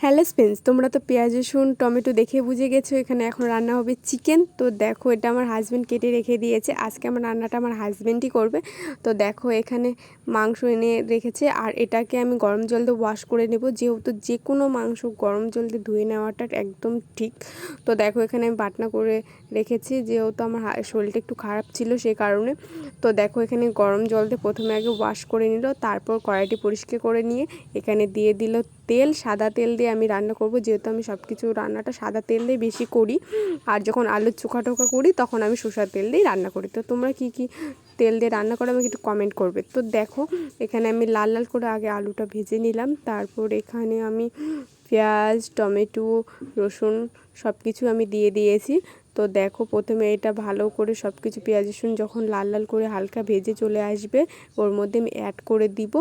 Hello friends, তোমরা তো পেঁয়াজ রসুন টমেটো দেখে বুঝে গেছো এখানে এখন রান্না হবে চিকেন। তো দেখো এটা আমার হাজব্যান্ড কেটে রেখে দিয়েছে, আজকে আমার রান্নাটা আমার হাজব্যান্ডই করবে। তো দেখো এখানে মাংস এনে রেখেছে আর এটাকে আমি গরম জল দিয়ে ওয়াশ করে নেব, যেহেতু যে কোনো মাংস গরম জল দিয়ে ধুয়ে নেওয়াটা একদম ঠিক। তো দেখো এখানে আমি বাটনা করে রেখেছি, যেহেতু আমার শরীরটা একটু খারাপ ছিল সেই কারণে। তো দেখো এখানে গরম জল দিয়ে প্রথমে আগে ওয়াশ করে নিল, তারপর কড়াইটি পরিষ্কার করে নিয়ে এখানে দিয়ে দিল তেল। সাদা তেল দিয়ে আমি রান্না করব, যেহেতু আমি সব কিছু রান্নাটা সাদা তেল দিয়ে বেশি করি, আর যখন আলুর চোখা টোকা করি তখন আমি সরষের তেল দিয়েই রান্না করি। তো তোমরা কি কি তেল দিয়ে রান্না করো আমাকে একটু কমেন্ট করবে। তো দেখো এখানে আমি লাল লাল করে আগে আলুটা ভেজে নিলাম, তারপর এখানে আমি পেঁয়াজ টমেটো রসুন সব কিছু আমি দিয়ে দিয়েছি। তো দেখো প্রথমে এটা ভালো করে সব কিছু পেঁয়াজ রসুন যখন লাল লাল করে হালকা ভেজে চলে আসবে, ওর মধ্যে আমি অ্যাড করে দিব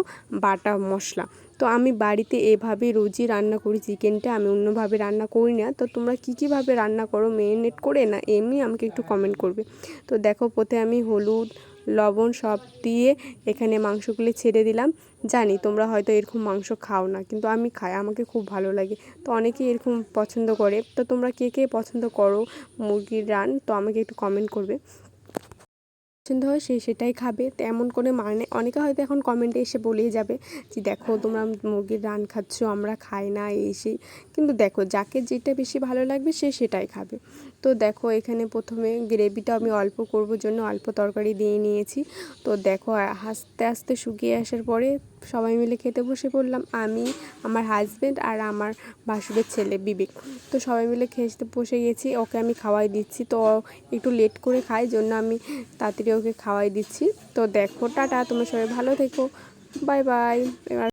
বাটা মশলা। তো আমি বাড়িতে এভাবে রোজই রান্না করি চিকেনটা, আমি অন্যভাবে রান্না করি না। তো তোমরা কীভাবে রান্না করো, মেরিনেট করে না এমনি আমাকে একটু কমেন্ট করবে। তো দেখো প্রথমে আমি হলুদ লবণ সব দিয়ে এখানে মাংসগুলো ছেড়ে দিলাম। জানি তোমরা হয়তো এরকম মাংস খাও না, কিন্তু আমি খাই, আমাকে খুব ভালো লাগে। তো অনেকেই এরকম পছন্দ করে। তো তোমরা কে কে পছন্দ করো মুরগির রান, তো আমাকে একটু কমেন্ট করবে। পছন্দ হয় সে সেটাই খাবে, তো এমন করে মানে অনেকে হয়তো এখন কমেন্টে এসে বলেই যাবে যে দেখো তোমরা মুরগির রান খাচ্ছ, আমরা খাই না এই সেই। কিন্তু দেখো যাকে যেটা বেশি ভালো লাগবে সে সেটাই খাবে। তো দেখো এখানে প্রথমে গ্রেভিটা আমি অল্প করব জন্য অল্প তরকারি দিয়ে নিয়েছি। তো দেখো আস্তে আস্তে শুকিয়ে আসার পরে সবাই মিলে খেতে বসে পড়লাম, আমি আমার হাজব্যান্ড আর আমার ভাসুরের ছেলে বিবেক। তো সবাই মিলে খেতে বসে গেছি, ওকে আমি খাওয়াই দিচ্ছি। তো একটু লেট করে খাই জন্য আমি তাড়াতাড়ি ওকে খাওয়াই দিচ্ছি। তো দেখো টাটা, তোমরা সবাই ভালো থেকো, বাই বাই। এবার